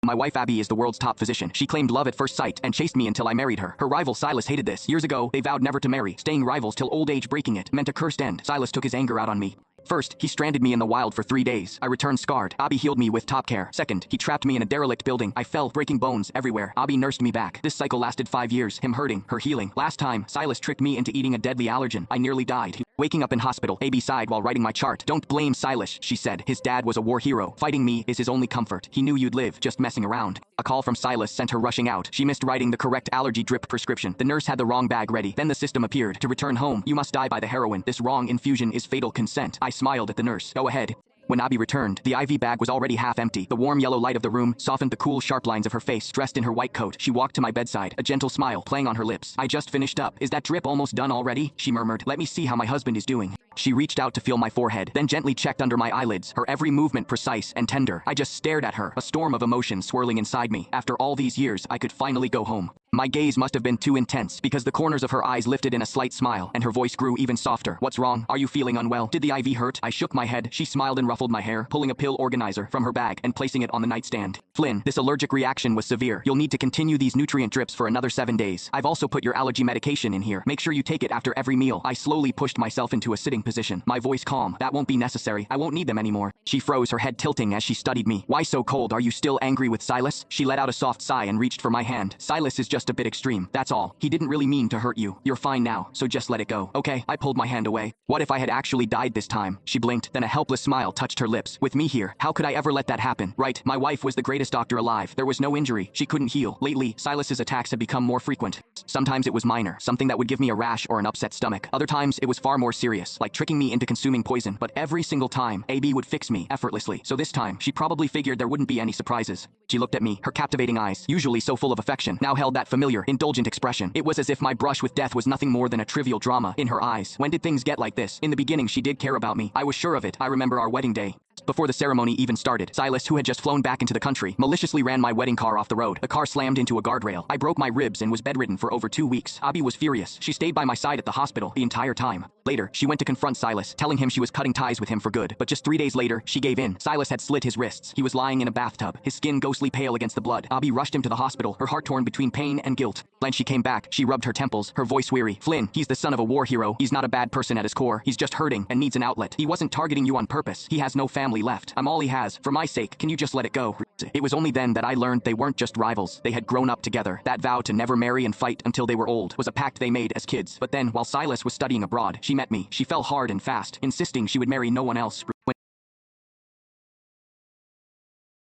My wife Abby is the world's top physician. She claimed love at first sight and chased me until I married her. Her rival Silas hated this. Years ago, they vowed never to marry, staying rivals till old age. Breaking it meant a cursed end. Silas took his anger out on me. First, he stranded me in the wild for 3 days. I returned scarred. Abby healed me with top care. Second, he trapped me in a derelict building. I fell, breaking bones everywhere. Abby nursed me back. This cycle lasted 5 years. Him hurting, her healing. Last time, Silas tricked me into eating a deadly allergen. I nearly died. Waking up in hospital, Abby sighed while writing my chart. Don't blame Silas, she said. His dad was a war hero. Fighting me is his only comfort. He knew you'd live, just messing around. A call from Silas sent her rushing out. She missed writing the correct allergy drip prescription. The nurse had the wrong bag ready. Then the system appeared. To return home, you must die by the heroin. This wrong infusion is fatal. Consent. I smiled at the nurse. Go ahead. When Abby returned, the IV bag was already half empty. The warm yellow light of the room softened the cool, sharp lines of her face. Dressed in her white coat, she walked to my bedside, a gentle smile playing on her lips. I just finished up. Is that drip almost done already? She murmured. Let me see how my husband is doing. She reached out to feel my forehead, then gently checked under my eyelids, her every movement precise and tender. I just stared at her, a storm of emotion swirling inside me. After all these years, I could finally go home. My gaze must have been too intense, because the corners of her eyes lifted in a slight smile, and her voice grew even softer. What's wrong? Are you feeling unwell? Did the IV hurt? I shook my head. She smiled and ruffled my hair, pulling a pill organizer from her bag and placing it on the nightstand. Flynn, this allergic reaction was severe. You'll need to continue these nutrient drips for another 7 days. I've also put your allergy medication in here. Make sure you take it after every meal. I slowly pushed myself into a sitting position, my voice calm. That won't be necessary. I won't need them anymore. She froze, her head tilting as she studied me. Why so cold? Are you still angry with Silas? She let out a soft sigh and reached for my hand. Silas is just a bit extreme. That's all. He didn't really mean to hurt you. You're fine now, so just let it go. Okay, I pulled my hand away. What if I had actually died this time? She blinked, then a helpless smile touched her lips. With me here, how could I ever let that happen? Right, my wife was the greatest doctor alive. There was no injury. She couldn't heal. Lately, Silas's attacks had become more frequent. Sometimes it was minor, something that would give me a rash or an upset stomach. Other times, it was far more serious, like tricking me into consuming poison. But every single time, AB would fix me effortlessly. So this time, she probably figured there wouldn't be any surprises. She looked at me, her captivating eyes, usually so full of affection, now held that familiar, indulgent expression. It was as if my brush with death was nothing more than a trivial drama in her eyes. When did things get like this? In the beginning, she did care about me. I was sure of it. I remember our wedding day. Before the ceremony even started, Silas, who had just flown back into the country, maliciously ran my wedding car off the road. The car slammed into a guardrail. I broke my ribs and was bedridden for over 2 weeks. Abby was furious. She stayed by my side at the hospital the entire time. Later, she went to confront Silas, telling him she was cutting ties with him for good. But just 3 days later, she gave in. Silas had slit his wrists. He was lying in a bathtub, his skin ghostly pale against the blood. Abby rushed him to the hospital, her heart torn between pain and guilt. When she came back, she rubbed her temples, her voice weary. Flynn, he's the son of a war hero. He's not a bad person at his core. He's just hurting and needs an outlet. He wasn't targeting you on purpose. He has no family left. I'm all he has. For my sake, can you just let it go? It was only then that I learned they weren't just rivals. They had grown up together. That vow to never marry and fight until they were old was a pact they made as kids. But then, while Silas was studying abroad, she met me. She fell hard and fast, insisting she would marry no one else.